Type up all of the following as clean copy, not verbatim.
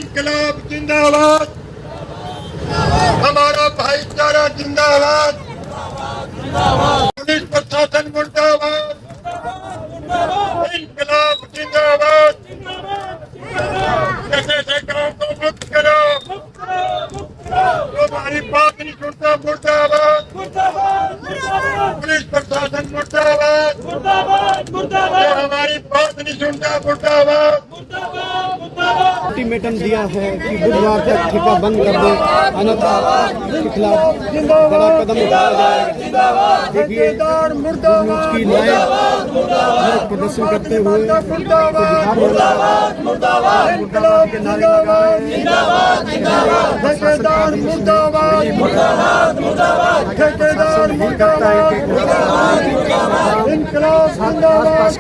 इनकलाब जिंदाबाद, हमारा भाईचारा जिंदाबाद, पुलिस प्रशासन मुर्दाबाद, इनकलाब जिंदाबाद, नशे से गांव को मुक्त करो, हमारी बात नहीं सुनता मुर्दाबाद, पुलिस प्रशासन मुर्दाबाद, हमारी बात नहीं सुनता मुर्दाबाद। अल्टीमेटम दिया है कि बुधवार तक ठेका बंद कर दे, अन्यथा इसके खिलाफ बड़ा कदम उठाया जाएगा। देखिए उसकी लाइन प्रदर्शन करते हुए के नारे लगाए। ठेकेदार मुर्दाबाद, ठेकेदार मुर्दाबाद, इनकलाब जिंदाबाद,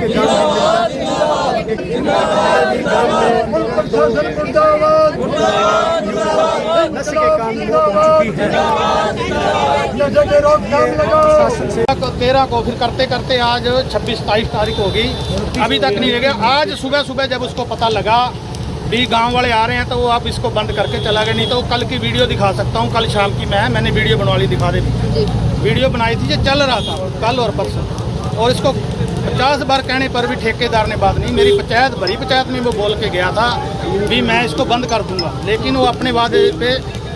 प्रशासन मुर्दाबाद, नशे के काम चुकी है, नशे के रोकथाम लगाओ। 13 को फिर करते करते आज 26-27 तारीख हो गई, अभी तक नहीं लगे। आज सुबह सुबह जब उसको पता लगा भी गांव वाले आ रहे हैं तो वो आप इसको बंद करके चला गया। नहीं तो कल की वीडियो दिखा सकता हूँ, कल शाम की मैंने वीडियो बनवा ली, दिखा दे। वीडियो बनाई थी, ये चल रहा था कल और परसों, और इसको 50 बार कहने पर भी ठेकेदार ने बात नहीं। मेरी पंचायत भरी पंचायत में वो बोल के गया था भी मैं इसको बंद कर दूंगा, लेकिन वो अपने वादे पे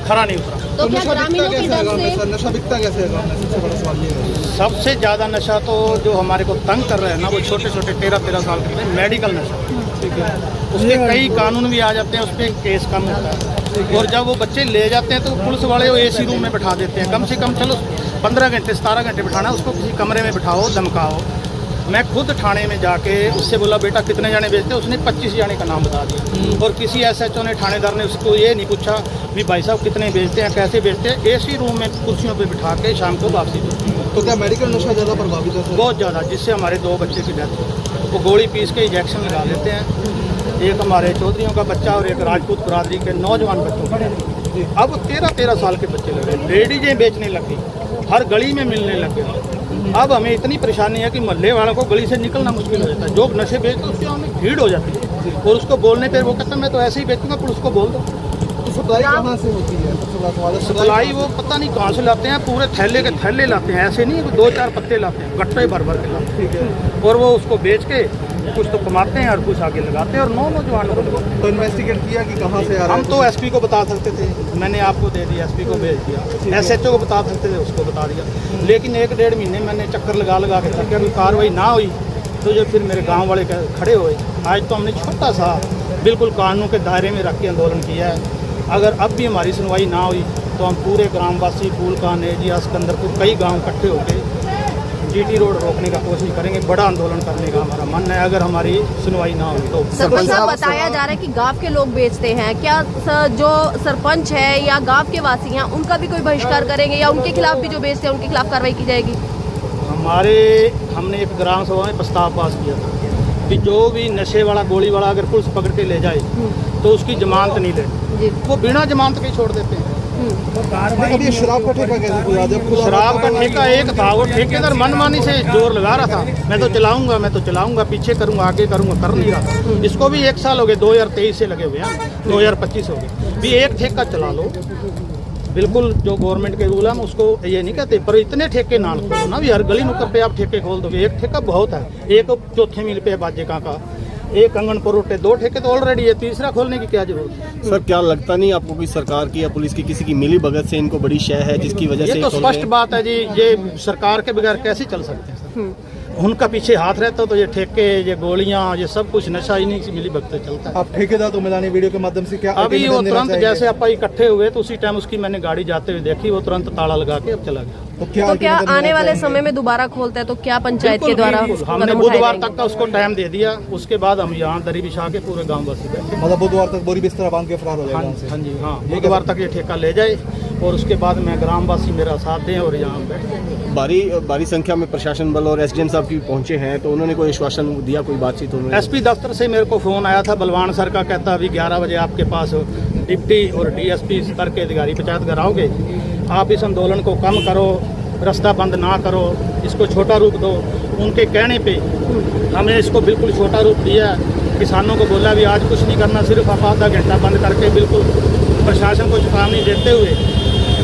खरा नहीं उतरा। तो क्या ग्रामीणों की तरफ से नशा बिकता कैसे है? सबसे बड़ा सवाल ये है। सबसे ज़्यादा नशा तो जो हमारे को तंग कर रहे हैं ना, वो छोटे छोटे 13-13 साल के मेडिकल नशा, ठीक है। उसके कई कानून भी आ जाते हैं, उस पर केस कम होता है। और जब वो बच्चे ले जाते हैं तो पुलिस वाले वो AC रूम में बैठा देते हैं। कम से कम चलो 15 घंटे 17 घंटे बैठाना, उसको किसी कमरे में बैठाओ, धमकाओ। मैं खुद थाने में जाके उससे बोला बेटा कितने जाने बेचते हैं, उसने 25 जाने का नाम बता दिया। और किसी SHO ने, थानेदार ने उसको ये नहीं पूछा भी भाई साहब कितने बेचते हैं, कैसे बेचते हैं। AC रूम में कुर्सियों पे बिठा के शाम को वापसी देते हैं। तो क्या मेडिकल नशा ज़्यादा प्रभावित है? बहुत ज़्यादा, जिससे हमारे 2 बच्चे की डेथ हुई। वो गोली पीस के इंजेक्शन लगा लेते हैं। एक हमारे चौधरियों का बच्चा और एक राजपूत बरादरी के नौजवान बच्चों का। अब 13-13 साल के बच्चे लगे, लेडीजें बेचने लग गई, हर गली में मिलने लग गए। अब हमें इतनी परेशानी है कि मोहल्ले वालों को गली से निकलना मुश्किल हो जाता है। जो नशे बेचते हैं उसके हमें भीड़ हो जाती है, और उसको बोलने पर वो कहता है मैं तो ऐसे ही बेचूंगा, पुलिस को बोल दो। तो सप्लाई कहाँ से होती है? सप्लाई वो पता नहीं कहाँ से लाते हैं, पूरे थैले के थैले लाते हैं, ऐसे नहीं 2-4 पत्ते लाते हैं, गट्टे भर भर के लाते हैं। और वो उसको बेच के कुछ तो कमाते हैं और कुछ आगे लगाते हैं। और नौजवानों को तो इन्वेस्टिगेट किया कि कहाँ से आ रहा है? हम तो SP को बता सकते थे, मैंने आपको दे दिया, SP को भेज दिया। SHO को बता सकते थे, उसको बता दिया। लेकिन 1-1.5 महीने मैंने चक्कर लगा के थका, कोई कार्रवाई ना हुई तो जो फिर मेरे गांव वाले खड़े हुए। आज तो हमने छोटा सा बिल्कुल कानून के दायरे में रख के आंदोलन किया है। अगर अब भी हमारी सुनवाई ना हुई तो हम पूरे ग्रामवासी फूलकान, एजिया, सिकंदरपुर, कई गाँव इकट्ठे होकर GT रोड रोकने का कोशिश करेंगे। बड़ा आंदोलन करने का हमारा मन है अगर हमारी सुनवाई ना हुई तो। सरपंच साहब, बताया जा रहा है कि गांव के लोग बेचते हैं, क्या जो सरपंच है या गांव के वासी हैं उनका भी कोई बहिष्कार करेंगे, या उनके खिलाफ भी जो बेचते हैं उनके खिलाफ कार्रवाई की जाएगी? हमने एक ग्राम सभा में प्रस्ताव पास किया था कि जो भी नशे वाला, गोली वाला अगर पुलिस पकड़ के ले जाए तो उसकी जमानत नहीं ले, वो बिना जमानत के छोड़ देते हैं। ये शराब का ठेका कैसे खुला? जब शराब का ठेका एक था, वो ठेकेदार मनमानी से जोर लगा रहा था, मैं तो चलाऊंगा, पीछे करूंगा, आगे करूंगा, कर नहीं रहा। इसको भी 1 साल हो गए, 2023 से लगे हुए हैं, 2025 हो गए। भी एक ठेका चला लो, बिल्कुल जो गवर्नमेंट के रूल है हम उसको ये नहीं कहते, पर इतने ठेके ना खोलो ना भी हर गली नुक्कड़ पे आप ठेके खोल दोगे। एक ठेका बहुत है, एक चौथे मील पे बाजे का, एक अंगन परोटे, 2 ठेके तो ऑलरेडी है, तीसरा खोलने की क्या जरूरत है? सर क्या लगता नहीं आपको कि सरकार की या पुलिस की किसी की मिली भगत से इनको बड़ी शय है जिसकी वजह से? ये तो स्पष्ट बात है जी, ये सरकार के बगैर कैसे चल सकते हैं सर? उनका पीछे हाथ रहता तो ये ठेके, ये गोलियां, ये सब कुछ नशा ही नहीं मिली भगत से चलता है। आप ठेकेदार तो मिलानी वीडियो के माध्यम से क्या अभी वो तुरंत जैसे आप इकट्ठे हुए तो उसी टाइम उसकी मैंने गाड़ी जाते हुए देखी, वो तुरंत ताला लगा के अब चला गया। तो क्या आने वाले समय में दोबारा खोलता है तो क्या पंचायत के द्वारा हमने बुधवार तक का उसको टाइम दे दिया, उसके बाद हम यहाँ दरी बिछा के पूरे गाँव वासी बैठे। मतलब बुधवार तक बोरी बिस्तर बांध के फरार हो जाएगा? हाँ जी, हाँ, बुधवार तक ये ठेका ले जाए और उसके बाद मैं ग्रामवासी मेरा साथ दें और यहाँ बैठे। भारी संख्या में प्रशासन बल और SDM साहब भी पहुंचे हैं, तो उन्होंने कोई आश्वासन दिया, कोई बातचीत? SP दफ्तर से मेरे को फ़ोन आया था बलवान सर का, कहता अभी 11 बजे आपके पास डिप्टी और DSP स्तर के अधिकारी पंचायत घर आओगे, आप इस आंदोलन को कम करो, रास्ता बंद ना करो, इसको छोटा रूप दो। उनके कहने पे हमने इसको बिल्कुल छोटा रूप दिया। किसानों को बोला भी आज कुछ नहीं करना, सिर्फ आप आधा घंटा बंद करके बिल्कुल प्रशासन को चेतावनी देते हुए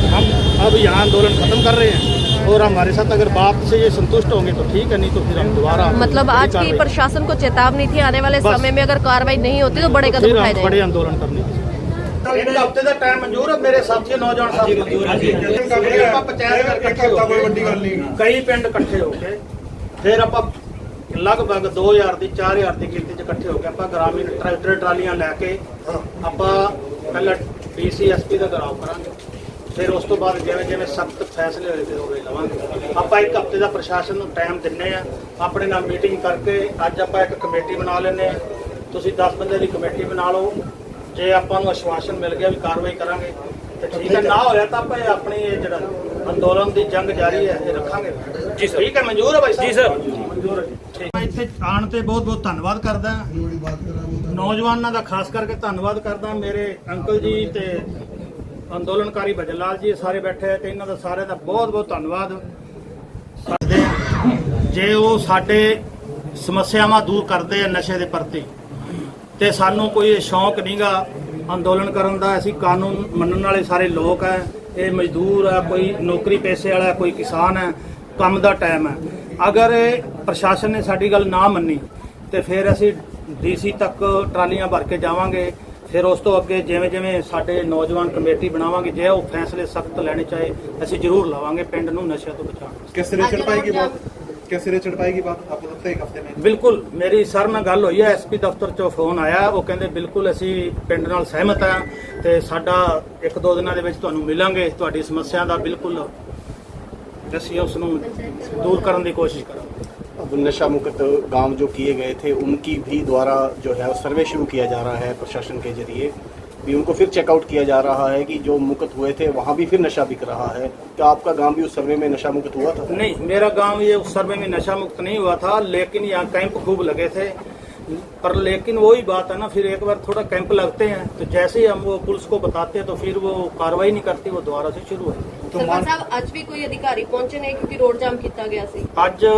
हम अब यहाँ आंदोलन खत्म कर रहे हैं। और हमारे साथ अगर बात से ये संतुष्ट होंगे तो ठीक है, नहीं तो फिर हम दोबारा मतलब आज की प्रशासन को चेतावनी थी, आने वाले बस। समय में अगर कार्रवाई नहीं होती तो बड़े कदम फिर उठाए हम जाएंगे। बड़े आंदोलन करने एक हफ्ते का टाइम मंजूर है मेरे साथी नौजवान साथी ਆਪਾਂ ਪੰਚਾਇਤ ਕਰਕੇ ਇਕੱਠੇ ਹੋ ਕੇ ਵੱਡੀ ਗੱਲ ਨਹੀਂ, ਕਈ ਪਿੰਡ ਇਕੱਠੇ ਹੋ ਕੇ ਫਿਰ ਆਪਾਂ ਲਗਭਗ 2000 ਦੀ 4000 ਦੀ ਗਿਣਤੀ 'ਚ ਇਕੱਠੇ ਹੋ ਕੇ ਆਪਾਂ ਗ੍ਰਾਮੀਣ ਟਰੈਕਟਰ ਟਰਾਲੀਆਂ ਲੈ ਕੇ ਆਪਾਂ ਪਹਿਲਾਂ ਡੀਸੀਐਸਪੀ ਦਾ ਘਰਾਓ ਕਰਾਂਗੇ। ਫਿਰ ਉਸ ਤੋਂ ਬਾਅਦ ਜਿਵੇਂ ਜਿਵੇਂ ਸਖਤ ਫੈਸਲੇ ਹੋਏ ਫਿਰ ਉਹ ਲਵਾਂਗੇ। ਆਪਾਂ ਇੱਕ ਹਫ਼ਤੇ ਦਾ ਪ੍ਰਸ਼ਾਸਨ ਨੂੰ ਟਾਈਮ ਦਿੰਨੇ ਆ, ਆਪਣੇ ਨਾਲ ਮੀਟਿੰਗ ਕਰਕੇ ਅੱਜ ਆਪਾਂ ਇੱਕ ਕਮੇਟੀ ਬਣਾ ਲੈਂਦੇ ਆ। ਤੁਸੀਂ 10 ਬੰਦੇ ਦੀ ਕਮੇਟੀ ਬਣਾ ਲਓ। ਜੇ ਆਪਾਂ ਨੂੰ ਆਸ਼ਵਾਸਨ ਮਿਲ ਗਿਆ ਵੀ ਕਾਰਵਾਈ ਕਰਾਂਗੇ ਤੇ ਠੀਕ ਹੈ, ਨਾ ਹੋਇਆ ਤਾਂ ਆਪਾਂ ਆਪਣੀ ਇਹ ਜਿਹੜਾ ਅੰਦੋਲਨ ਦੀ ਜੰਗ ਜਾਰੀ ਹੈ ਇਹ ਰੱਖਾਂਗੇ ਜੀ ਸਰ। ਠੀਕ ਹੈ, ਮਨਜ਼ੂਰ ਹੈ ਭਾਈ ਸਾਹਿਬ? ਜੀ ਸਰ ਮਨਜ਼ੂਰ ਹੈ। ਠੀਕ ਹੈ, ਇੱਥੇ ਆਉਣ ਤੇ ਬਹੁਤ ਬਹੁਤ ਧੰਨਵਾਦ ਕਰਦਾ, ਨੌਜਵਾਨਾਂ ਦਾ ਖਾਸ ਕਰਕੇ ਧੰਨਵਾਦ ਕਰਦਾ। ਮੇਰੇ ਅੰਕਲ ਜੀ ਤੇ ਅੰਦੋਲਨਕਾਰੀ ਭਜਨ ਲਾਲ ਜੀ ਸਾਰੇ ਬੈਠੇ ਆ ਤੇ ਇਹਨਾਂ ਦਾ ਸਾਰਿਆਂ ਦਾ ਬਹੁਤ ਬਹੁਤ ਧੰਨਵਾਦ ਕਰਦੇ ਆ। ਜੇ ਉਹ ਸਾਡੇ ਸਮੱਸਿਆਵਾਂ ਦੂਰ ਕਰਦੇ ਆ ਨਸ਼ੇ ਦੇ ਪ੍ਰਤੀ ਤੇ ਸਾਨੂੰ ਕੋਈ ਸ਼ੌਂਕ ਨਹੀਂਗਾ ਅੰਦੋਲਨ ਕਰਨ ਦਾ। ਅਸੀਂ ਕਾਨੂੰਨ ਮੰਨਣ ਵਾਲੇ ਸਾਰੇ ਲੋਕ ਆ। ਇਹ ਮਜ਼ਦੂਰ ਆ, ਕੋਈ ਨੌਕਰੀ ਪੈਸੇ ਵਾਲਾ, ਕੋਈ ਕਿਸਾਨ ਹੈ, ਕੰਮ ਦਾ ਟਾਈਮ ਹੈ। ਅਗਰ ਇਹ ਪ੍ਰਸ਼ਾਸਨ ਨੇ ਸਾਡੀ ਗੱਲ ਨਾ ਮੰਨੀ ਤੇ ਫਿਰ ਅਸੀਂ ਡੀਸੀ ਤੱਕ ਟਰਾਲੀਆਂ ਭਰ ਕੇ ਜਾਵਾਂਗੇ। ਫਿਰ ਉਸ ਤੋਂ ਅੱਗੇ ਜਿਵੇਂ ਜਿਵੇਂ ਸਾਡੇ ਨੌਜਵਾਨ ਕਮੇਟੀ ਬਣਾਵਾਂਗੇ, ਜੇ ਉਹ ਫੈਸਲੇ ਸਖਤ ਲੈਣੇ ਚਾਹੇ ਅਸੀਂ ਜ਼ਰੂਰ ਲਵਾਂਗੇ ਪਿੰਡ ਨੂੰ ਨਸ਼ਿਆਂ ਤੋਂ ਬਚਾਉਣ। कैसे चढ़ पाएगी बात, कैसे चढ़ पाएगी बात आपको लगता है एक हफ्ते में? ਬਿਲਕੁਲ ਮੇਰੀ ਸਰ ਨਾਲ ਗੱਲ ਹੋਈ ਹੈ, ਐਸਪੀ ਦਫ਼ਤਰ ਚੋਂ ਫੋਨ ਆਇਆ। ਉਹ ਕਹਿੰਦੇ ਬਿਲਕੁਲ ਅਸੀਂ ਪਿੰਡ ਨਾਲ ਸਹਿਮਤ ਹਾਂ ਤੇ ਸਾਡਾ 1-2 ਦਿਨਾਂ ਦੇ ਵਿੱਚ ਤੁਹਾਨੂੰ ਮਿਲਾਂਗੇ, ਤੁਹਾਡੀ ਸਮੱਸਿਆ ਦਾ ਬਿਲਕੁਲ ਅਸੀਂ ਉਸ ਨੂੰ ਦੂਰ ਕਰਨ ਦੀ ਕੋਸ਼ਿਸ਼ ਕਰਾਂਗੇ। अब नशा मुक्त गांव जो किए गए थे उनकी भी द्वारा जो है सर्वे शुरू किया जा रहा है प्रशासन के जरिए, भी उनको फिर चेकआउट किया जा रहा है कि जो मुक्त हुए थे वहाँ भी फिर नशा बिक रहा है। क्या आपका गांव भी उस सर्वे में नशा मुक्त हुआ था? नहीं, मेरा गांव ये उस सर्वे में नशा मुक्त नहीं हुआ था, लेकिन यहाँ कैंप खूब लगे थे। पर लेकिन वही बात है ना, फिर एक बार थोड़ा कैंप लगते हैं तो जैसे ही हम वो पुलिस को बताते हैं तो फिर वो कार्रवाई नहीं करती, वो दोबारा से शुरू है। सरपंच साहब आज भी कोई अधिकारी पहुंचे नहीं क्योंकि रोड जाम किया गया सी। ਅੱਜ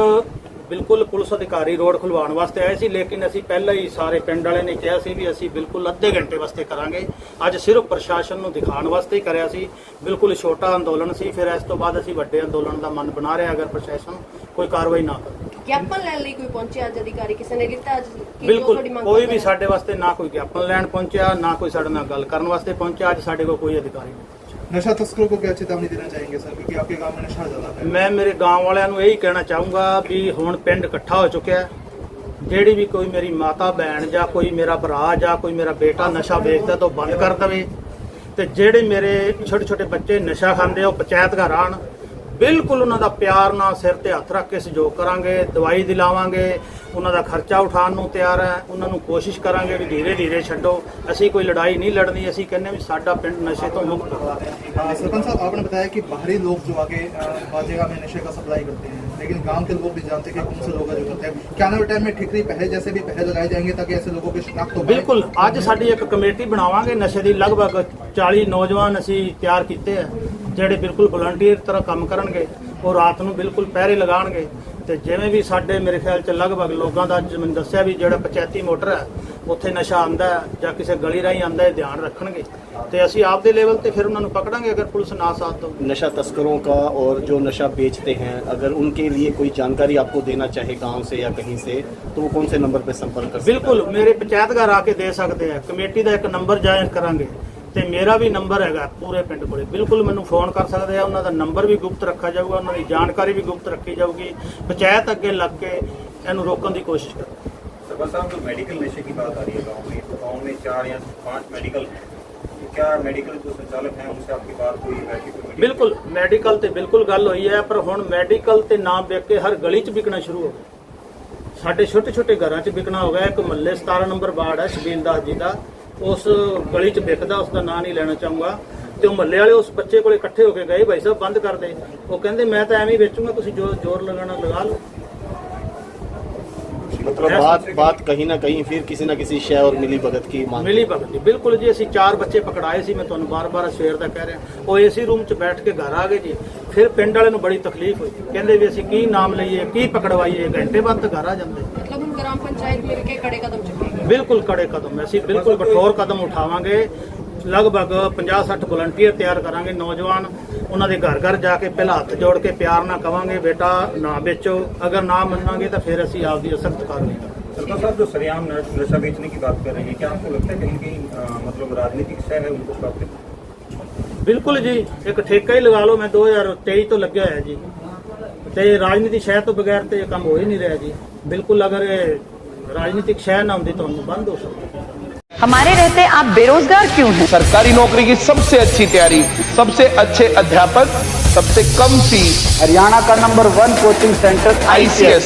ਬਿਲਕੁਲ ਪੁਲਿਸ ਅਧਿਕਾਰੀ ਰੋਡ ਖੁਲਵਾਉਣ ਵਾਸਤੇ ਆਏ ਸੀ, ਲੇਕਿਨ ਅਸੀਂ ਪਹਿਲਾਂ ਹੀ ਸਾਰੇ ਪਿੰਡ ਵਾਲੇ ਨੇ ਕਿਹਾ ਸੀ ਵੀ ਅਸੀਂ ਬਿਲਕੁਲ ਅੱਧੇ ਘੰਟੇ ਵਾਸਤੇ ਕਰਾਂਗੇ। ਅੱਜ ਸਿਰਫ ਪ੍ਰਸ਼ਾਸਨ ਨੂੰ ਦਿਖਾਉਣ ਵਾਸਤੇ ਹੀ ਕਰਿਆ ਸੀ, ਬਿਲਕੁਲ ਛੋਟਾ ਅੰਦੋਲਨ ਸੀ। ਫਿਰ ਇਸ ਤੋਂ ਬਾਅਦ ਅਸੀਂ ਵੱਡੇ ਅੰਦੋਲਨ ਦਾ ਮਨ ਬਣਾ ਰਹੇ ਅਗਰ ਪ੍ਰਸ਼ਾਸਨ ਕੋਈ ਕਾਰਵਾਈ ਨਾ ਕਰੇ। ज्ञापन ਲੈਣ ਲਈ ਕੋਈ ਪਹੁੰਚਿਆ ਅੱਜ ਅਧਿਕਾਰੀ ਕਿਸੇ ਨੇ ਦਿੱਤਾ ਅੱਜ ਕੀ ਬਿਲਕੁਲ ਤੁਹਾਡੀ ਮੰਗ ਕੋਈ ਕਰ ਵੀ ਰਹੇ? ਸਾਡੇ ਵਾਸਤੇ ਨਾ ਕੋਈ ਗਿਆਪਨ ਲੈਣ ਪਹੁੰਚਿਆ, ਨਾ ਕੋਈ ਸਾਡੇ ਨਾਲ ਗੱਲ ਕਰਨ ਵਾਸਤੇ ਪਹੁੰਚਿਆ। ਅੱਜ ਸਾਡੇ ਕੋਲ ਕੋਈ ਅਧਿਕਾਰੀ ਨਹੀਂ। नशा तस्करों को क्या चेतावनी देना चाहेंगे सर, क्योंकि आपके गांव में नशा ज्यादा है? ਮੈਂ ਮੇਰੇ ਗਾਂਵ ਵਾਲਿਆਂ ਨੂੰ ਇਹੀ ਕਹਿਣਾ ਚਾਹੂੰਗਾ ਵੀ ਹੁਣ ਪਿੰਡ ਇਕੱਠਾ ਹੋ ਚੁੱਕਿਆ ਹੈ। ਜਿਹੜੀ ਵੀ ਕੋਈ ਮੇਰੀ ਮਾਤਾ ਭੈਣ ਜਾਂ ਕੋਈ ਮੇਰਾ ਭਰਾ ਜਾਂ ਕੋਈ ਮੇਰਾ ਬੇਟਾ ਨਸ਼ਾ ਵੇਚਦਾ ਤਾਂ ਉਹ ਬੰਦ ਕਰ ਦੇਵੇ, ਤੇ ਜਿਹੜੇ ਮੇਰੇ ਛੋਟੇ ਛੋਟੇ ਬੱਚੇ ਨਸ਼ਾ ਖਾਂਦੇ ਆ ਉਹ ਪੰਚਾਇਤ ਘਰ ਆਉਣ। ਬਿਲਕੁਲ ਉਹਨਾਂ ਦਾ ਪਿਆਰ ਨਾਲ ਸਿਰ ਤੇ ਹੱਥ ਰੱਖ ਕੇ ਸਹਿਯੋਗ ਕਰਾਂਗੇ, ਦਵਾਈ ਦਿਲਾਵਾਂਗੇ, ਉਹਨਾਂ ਦਾ ਖਰਚਾ ਉਠਾਉਣ ਨੂੰ ਤਿਆਰ ਹੈ। ਉਹਨਾਂ ਨੂੰ ਕੋਸ਼ਿਸ਼ ਕਰਾਂਗੇ ਵੀ ਧੀਰੇ ਧੀਰੇ ਛੱਡੋ। ਅਸੀਂ ਕੋਈ ਲੜਾਈ ਨਹੀਂ ਲੜਨੀ, ਅਸੀਂ ਕਹਿੰਦੇ ਵੀ ਸਾਡਾ ਪਿੰਡ ਨਸ਼ੇ ਤੋਂ ਮੁਕਤ ਹੋ। सरपंच साहब आपने बताया कि बाहरी लोग जो आगे बाजेगा में नशे का सप्लाई करते हैं, लेकिन गांव के लोग भी जानते हैं कि कौन से लोग हैं जो करते हैं। क्या आने वाले टाइम में ठिकरी पहल जैसे भी पहल लगाए जाएंगे ताकि ऐसे लोगों की शिनाख्त हो पाए? ਬਿਲਕੁਲ ਅੱਜ ਸਾਡੀ ਇੱਕ ਕਮੇਟੀ ਬਣਾਵਾਂਗੇ ਨਸ਼ੇ ਦੀ। ਲਗਭਗ 40 ਨੌਜਵਾਨ ਅਸੀਂ ਤਿਆਰ ਕੀਤੇ ਆ ਜਿਹੜੇ ਬਿਲਕੁਲ ਵਲੰਟੀਅਰ ਤਰ੍ਹਾਂ ਕੰਮ ਕਰਨਗੇ। ਉਹ ਰਾਤ ਨੂੰ ਬਿਲਕੁਲ ਪਹਿਰੇ ਲਗਾਉਣਗੇ ਤੇ ਜਿਵੇਂ ਵੀ ਸਾਡੇ ਮੇਰੇ ਖਿਆਲ ਚ ਲਗਭਗ ਲੋਕਾਂ ਦਾ ਜਿਵੇਂ ਦੱਸਿਆ ਵੀ ਜਿਹੜਾ ਪੰਚਾਇਤੀ ਮੋਟਰ ਹੈ ਉੱਥੇ ਨਸ਼ਾ ਆਂਦਾ ਜਾਂ ਕਿਸੇ ਗਲੀ ਰਾਹੀਂ ਆਂਦਾ ਹੈ ਧਿਆਨ ਰੱਖਣਗੇ ਤੇ ਅਸੀਂ ਆਪਦੇ ਲੈਵਲ ਤੇ ਫਿਰ ਉਹਨਾਂ ਨੂੰ ਪਕੜਾਂਗੇ ਅਗਰ ਪੁਲਿਸ ਨਾ ਸਾਥ ਦੋ। नशा तस्करों का और जो नशा बेचते हैं, अगर उनके लिए कोई जानकारी आपको देना चाहे गांव से या कहीं से, तो वो कौन से नंबर पे संपर्क कर सकते हैं? ਬਿਲਕੁਲ ਮੇਰੇ ਪੰਚਾਇਤ ਘਰ ਆ ਕੇ ਦੇ ਸਕਦੇ ਆ। ਕਮੇਟੀ ਦਾ ਇੱਕ ਨੰਬਰ ਜਾਰੀ ਕਰਾਂਗੇ ਤੇ ਮੇਰਾ ਵੀ ਨੰਬਰ ਹੈਗਾ ਪੂਰੇ ਪਿੰਡ ਕੋਲੇ। ਬਿਲਕੁਲ ਮੈਨੂੰ ਫੋਨ ਕਰ ਸਕਦੇ ਆ। ਉਹਨਾਂ ਦਾ ਨੰਬਰ ਵੀ ਗੁਪਤ ਰੱਖਿਆ ਜਾਊਗਾ, ਉਹਨਾਂ ਦੀ ਜਾਣਕਾਰੀ ਵੀ ਗੁਪਤ ਰੱਖੀ ਜਾਊਗੀ। ਪੰਚਾਇਤ ਅੱਗੇ ਲੱਗ ਕੇ ਇਹਨੂੰ ਰੋਕਣ ਦੀ ਕੋਸ਼ਿਸ਼ ਕਰਾਂਗੇ। सरपंच साहब, जो मेडिकल नशे की बात आ रही है गांव में, तो गांव में 4 या 5 मेडिकल हैं, तो क्या मेडिकल जो संचालक हैं उनसे आपकी बात हुई है कि कोई ਬਿਲਕੁਲ ਮੈਡੀਕਲ ਤੇ ਬਿਲਕੁਲ ਗੱਲ ਹੋਈ ਹੈ, ਪਰ ਹੁਣ ਮੈਡੀਕਲ ਤੇ ਨਾ ਵਿਕ ਕੇ ਹਰ ਗਲੀ 'ਚ ਵਿਕਣਾ ਸ਼ੁਰੂ ਹੋ ਗਿਆ। ਸਾਡੇ ਛੋਟੇ ਛੋਟੇ ਘਰਾਂ 'ਚ ਵਿਕਣਾ ਹੋ ਗਿਆ। ਇੱਕ ਮਹੱਲੇ 17 ਨੰਬਰ ਵਾਰਡ ਹੈ ਸ਼ਬੀਲ ਦਾਸ ਜੀ ਦਾ, ਉਸ ਗਲੀ 'ਚ ਵਿਕਦਾ, ਉਸ ਦਾ ਨਾਂ ਨਹੀਂ ਲੈਣਾ ਚਾਹੂੰਗਾ। ਤੇ ਉਹ ਮਹੱਲੇ ਵਾਲੇ ਉਸ ਬੱਚੇ ਕੋਲੇ ਇਕੱਠੇ ਹੋ ਕੇ ਗਏ, ਭਾਈ ਸਾਹਿਬ ਬੰਦ ਕਰ ਦੇ। ਉਹ ਕਹਿੰਦੇ ਮੈਂ ਤਾਂ ਐਵੇਂ ਹੀ ਵੇਚੂੰਗਾ, ਤੁਸੀਂ ਜੋ ਜ਼ੋਰ ਲਗਾਉਣਾ ਲਗਾ ਲਓ। मतलब बात कहीं ना कहीं फिर किसी ना किसी शय और मिली भगत की मान ਮਿਲੀ ਭਗਤ ਦੀ ਬਿਲਕੁਲ ਜੀ। ਅਸੀਂ 4 ਬੱਚੇ ਪਕੜਾਏ ਸੀ, ਮੈਂ ਤੁਹਾਨੂੰ ਬਾਰ-ਬਾਰ ਸਵੇਰ ਦਾ ਕਹਿ ਰਿਹਾ। ਉਹ ਏਸੀ ਰੂਮ 'ਚ ਬੈਠ ਕੇ ਘਰ ਆ ਗਏ ਜੀ। ਫਿਰ ਪਿੰਡ ਵਾਲੇ ਨੂੰ ਬੜੀ ਤਕਲੀਫ ਹੋਈ, ਕਹਿੰਦੇ ਵੀ ਅਸੀਂ ਕੀ ਨਾਮ ਲਈਏ, ਕੀ ਪਕੜਵਾਈਏ, ਘੰਟੇ ਬਾਅਦ ਤਾਂ ਘਰ ਆ ਜਾਂਦੇ। मतलब हम ग्राम पंचायत मिल के कड़े कदम चुकेंगे। ਬਿਲਕੁਲ ਕੜੇ ਕਦਮ, ਅਸੀਂ ਬਿਲਕੁਲ ਕਠੋਰ ਕਦਮ ਉਠਾਵਾਂਗੇ। ਲਗਭਗ 50-60 ਵਲੰਟੀਅਰ ਤਿਆਰ ਕਰਾਂਗੇ ਨੌਜਵਾਨ। ਉਹਨਾਂ ਦੇ ਘਰ ਘਰ ਜਾ ਕੇ ਪਹਿਲਾਂ ਹੱਥ ਜੋੜ ਕੇ ਪਿਆਰ ਨਾਲ ਕਵਾਂਗੇ ਬੇਟਾ ਨਾ ਵੇਚੋ, ਅਗਰ ਨਾ ਮੰਨਾਂਗੇ ਤਾਂ ਫਿਰ ਅਸੀਂ ਆਪਦੀ ਸਖਤ ਕਾਰਵਾਈ ਕਰਾਂਗੇ। सरदार साहब जो सरेआम नशा बेचने की बात कर रहे हैं, क्या आपको लगता है कहीं कहीं मतलब राजनीतिक शय है उनको प्राप्त? ਬਿਲਕੁਲ ਜੀ, ਇੱਕ ਠੇਕਾ ਹੀ ਲਗਾ ਲਓ। ਮੈਂ 2023 ਤੋਂ ਲੱਗਿਆ ਹੋਇਆ ਜੀ, ਤੇ ਰਾਜਨੀਤੀ ਸ਼ੈ ਤੋਂ ਬਗੈਰ ਤੇ ਇਹ ਕੰਮ ਹੋ ਹੀ ਨਹੀਂ ਰਿਹਾ ਜੀ। ਬਿਲकुल अगर राजनीतिक शय ना होती तो हम बंद हो सकते। हमारे रहते आप बेरोजगार क्यों हैं? सरकारी नौकरी की सबसे अच्छी तैयारी, सबसे अच्छे अध्यापक, सबसे कम फीस, हरियाणा का नंबर 1 कोचिंग सेंटर ICS